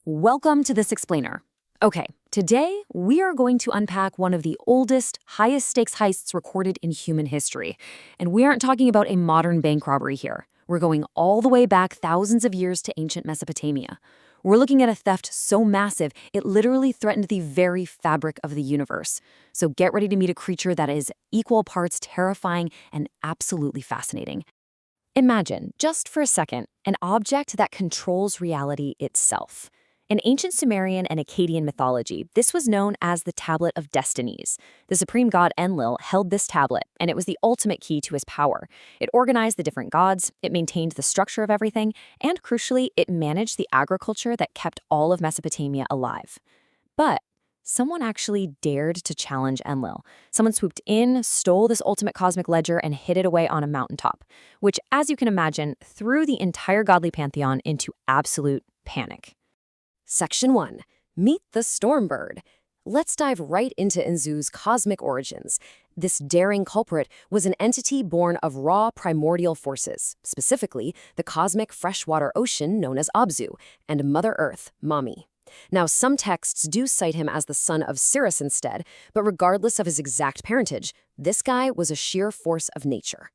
Welcome to This Explainer. Okay, today we are going to unpack one of the oldest, highest-stakes heists recorded in human history. And we aren't talking about a modern bank robbery here. We're going all the way back thousands of years to ancient Mesopotamia. We're looking at a theft so massive, it literally threatened the very fabric of the universe. So get ready to meet a creature that is equal parts terrifying and absolutely fascinating. Imagine, just for a second, an object that controls reality itself. In ancient Sumerian and Akkadian mythology, this was known as the Tablet of Destinies. The supreme god Enlil held this tablet, and it was the ultimate key to his power. It organized the different gods, it maintained the structure of everything, and crucially, it managed the agriculture that kept all of Mesopotamia alive. But someone actually dared to challenge Enlil. Someone swooped in, stole this ultimate cosmic ledger, and hid it away on a mountaintop, which, as you can imagine, threw the entire godly pantheon into absolute panic. Section 1. Meet the Stormbird. Let's dive right into Anzû's cosmic origins. This daring culprit was an entity born of raw primordial forces, specifically the cosmic freshwater ocean known as Abzû, and Mother Earth, Mami. Now, some texts do cite him as the son of Sirius instead, but regardless of his exact parentage, this guy was a sheer force of nature.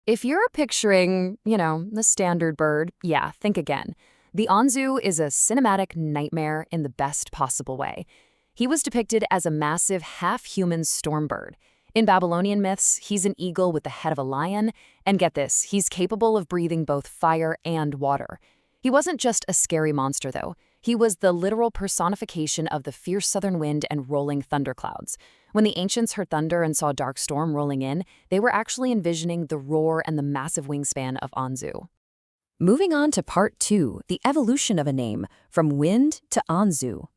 If you're picturing, the standard bird, yeah, think again. The Anzû is a cinematic nightmare in the best possible way. He was depicted as a massive half-human stormbird. In Babylonian myths, he's an eagle with the head of a lion, and get this, he's capable of breathing both fire and water. He wasn't just a scary monster, though. He was the literal personification of the fierce southern wind and rolling thunderclouds. When the ancients heard thunder and saw a dark storm rolling in, they were actually envisioning the roar and the massive wingspan of Anzû. Moving on to part 2, the evolution of a name, from wind to Anzû.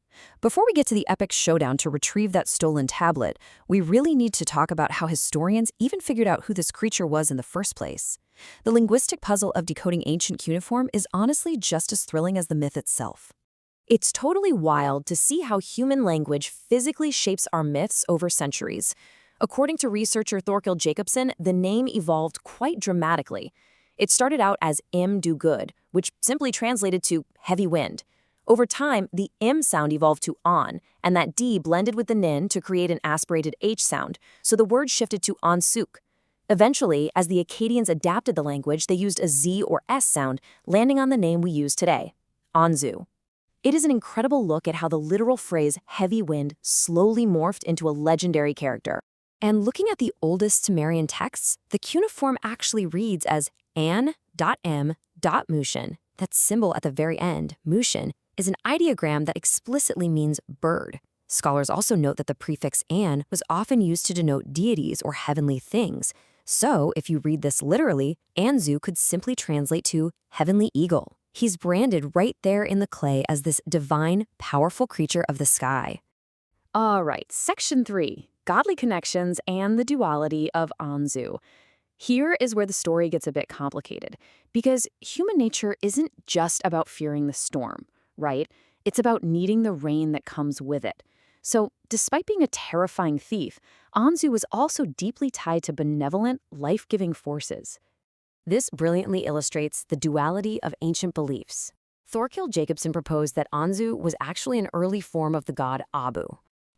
Before we get to the epic showdown to retrieve that stolen tablet, we really need to talk about how historians even figured out who this creature was in the first place. The linguistic puzzle of decoding ancient cuneiform is honestly just as thrilling as the myth itself. It's totally wild to see how human language physically shapes our myths over centuries. According to researcher Thorkild Jacobsen, the name evolved quite dramatically. It started out as Imdugud, which simply translated to heavy wind. Over time, the M sound evolved to on, and that D blended with the nin to create an aspirated H sound, so the word shifted to Ansûk. Eventually, as the Akkadians adapted the language, they used a Z or S sound, landing on the name we use today, Anzû. It is an incredible look at how the literal phrase heavy wind slowly morphed into a legendary character. And looking at the oldest Sumerian texts, the cuneiform actually reads as An.M.Mushin. That symbol at the very end, Mushin, is an ideogram that explicitly means bird. Scholars also note that the prefix an was often used to denote deities or heavenly things. So, if you read this literally, Anzû could simply translate to heavenly eagle. He's branded right there in the clay as this divine, powerful creature of the sky. All right, Section 3. Godly connections and the duality of Anzû. Here is where the story gets a bit complicated, because human nature isn't just about fearing the storm, right? It's about needing the rain that comes with it. So, despite being a terrifying thief, Anzû was also deeply tied to benevolent, life-giving forces. This brilliantly illustrates the duality of ancient beliefs. Thorkild Jacobsen proposed that Anzû was actually an early form of the god Abu.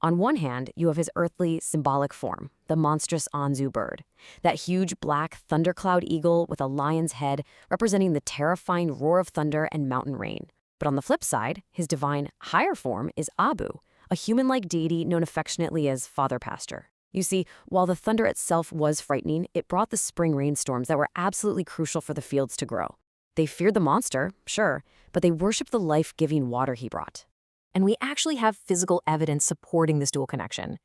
On one hand, you have his earthly, symbolic form, the monstrous Anzû bird, that huge black thundercloud eagle with a lion's head representing the terrifying roar of thunder and mountain rain. But on the flip side, his divine, higher form is Abu, a human-like deity known affectionately as Father Pastor. You see, while the thunder itself was frightening, it brought the spring rainstorms that were absolutely crucial for the fields to grow. They feared the monster, sure, but they worshipped the life-giving water he brought. And we actually have physical evidence supporting this dual connection.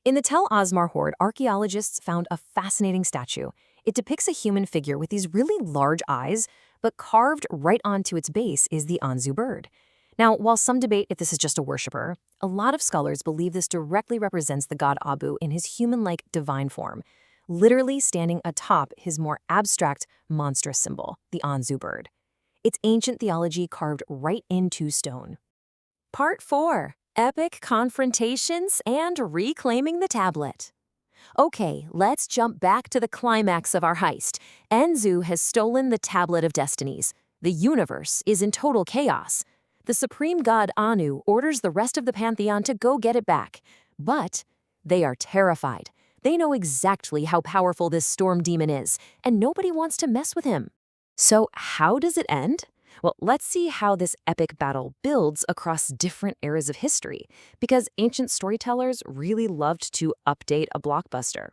In the Tel Asmar hoard, archaeologists found a fascinating statue. It depicts a human figure with these really large eyes, but carved right onto its base is the Anzû bird. Now, while some debate if this is just a worshiper, a lot of scholars believe this directly represents the god Abu in his human-like divine form, literally standing atop his more abstract, monstrous symbol, the Anzû bird. It's ancient theology carved right into stone. Part 4. Epic confrontations and reclaiming the tablet. Okay, let's jump back to the climax of our heist. Anzû has stolen the Tablet of Destinies. The universe is in total chaos. The supreme god Anzû orders the rest of the pantheon to go get it back. But they are terrified. They know exactly how powerful this storm demon is, and nobody wants to mess with him. So how does it end? Well, let's see how this epic battle builds across different eras of history, because ancient storytellers really loved to update a blockbuster.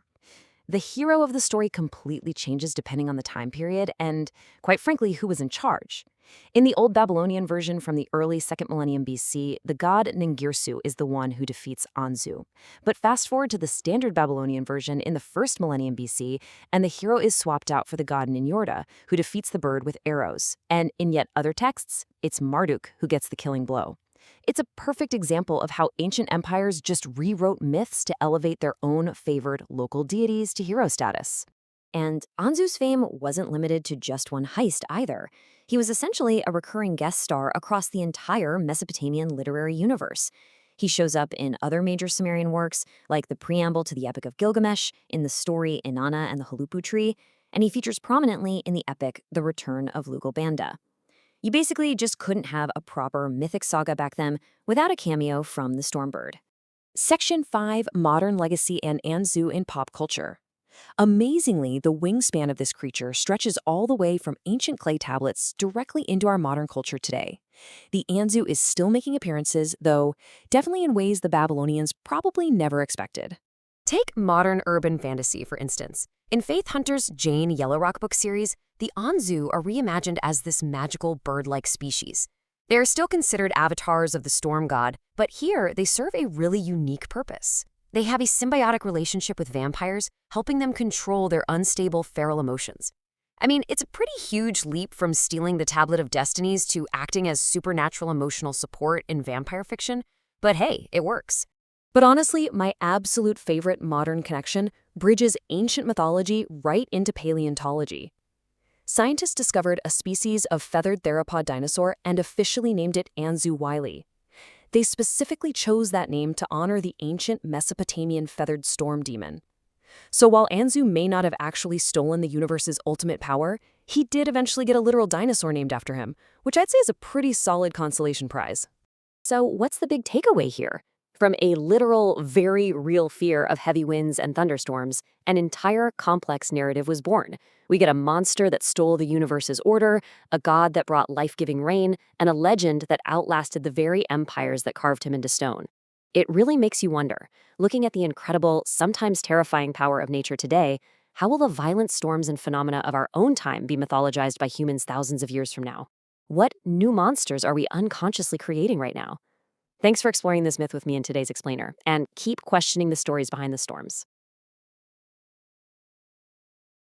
The hero of the story completely changes depending on the time period and, quite frankly, who was in charge. In the Old Babylonian version from the early 2nd millennium BC, the god Ningirsu is the one who defeats Anzû. But fast forward to the standard Babylonian version in the 1st millennium BC, and the hero is swapped out for the god Ninurta, who defeats the bird with arrows. And in yet other texts, it's Marduk who gets the killing blow. It's a perfect example of how ancient empires just rewrote myths to elevate their own favored local deities to hero status. And Anzu's fame wasn't limited to just one heist either. He was essentially a recurring guest star across the entire Mesopotamian literary universe. He shows up in other major Sumerian works, like the preamble to the Epic of Gilgamesh, in the story Inanna and the Halupu Tree, and he features prominently in the epic The Return of Lugalbanda. You basically just couldn't have a proper mythic saga back then without a cameo from the Stormbird. Section 5, Modern Legacy and Anzû in Pop Culture. Amazingly, the wingspan of this creature stretches all the way from ancient clay tablets directly into our modern culture today. The Anzû is still making appearances, though definitely in ways the Babylonians probably never expected. Take modern urban fantasy, for instance. In Faith Hunter's Jane Yellow Rock book series, the Anzû are reimagined as this magical bird-like species. They are still considered avatars of the storm god, but here they serve a really unique purpose. They have a symbiotic relationship with vampires, helping them control their unstable feral emotions. I mean, it's a pretty huge leap from stealing the Tablet of Destinies to acting as supernatural emotional support in vampire fiction, but hey, it works. But honestly, my absolute favorite modern connection bridges ancient mythology right into paleontology. Scientists discovered a species of feathered theropod dinosaur and officially named it Anzû Wiley. They specifically chose that name to honor the ancient Mesopotamian feathered storm demon. So while Anzû may not have actually stolen the universe's ultimate power, he did eventually get a literal dinosaur named after him, which I'd say is a pretty solid consolation prize. So what's the big takeaway here? From a literal, very real fear of heavy winds and thunderstorms, an entire complex narrative was born. We get a monster that stole the universe's order, a god that brought life-giving rain, and a legend that outlasted the very empires that carved him into stone. It really makes you wonder, looking at the incredible, sometimes terrifying power of nature today, how will the violent storms and phenomena of our own time be mythologized by humans thousands of years from now? What new monsters are we unconsciously creating right now? Thanks for exploring this myth with me in today's explainer, and keep questioning the stories behind the storms.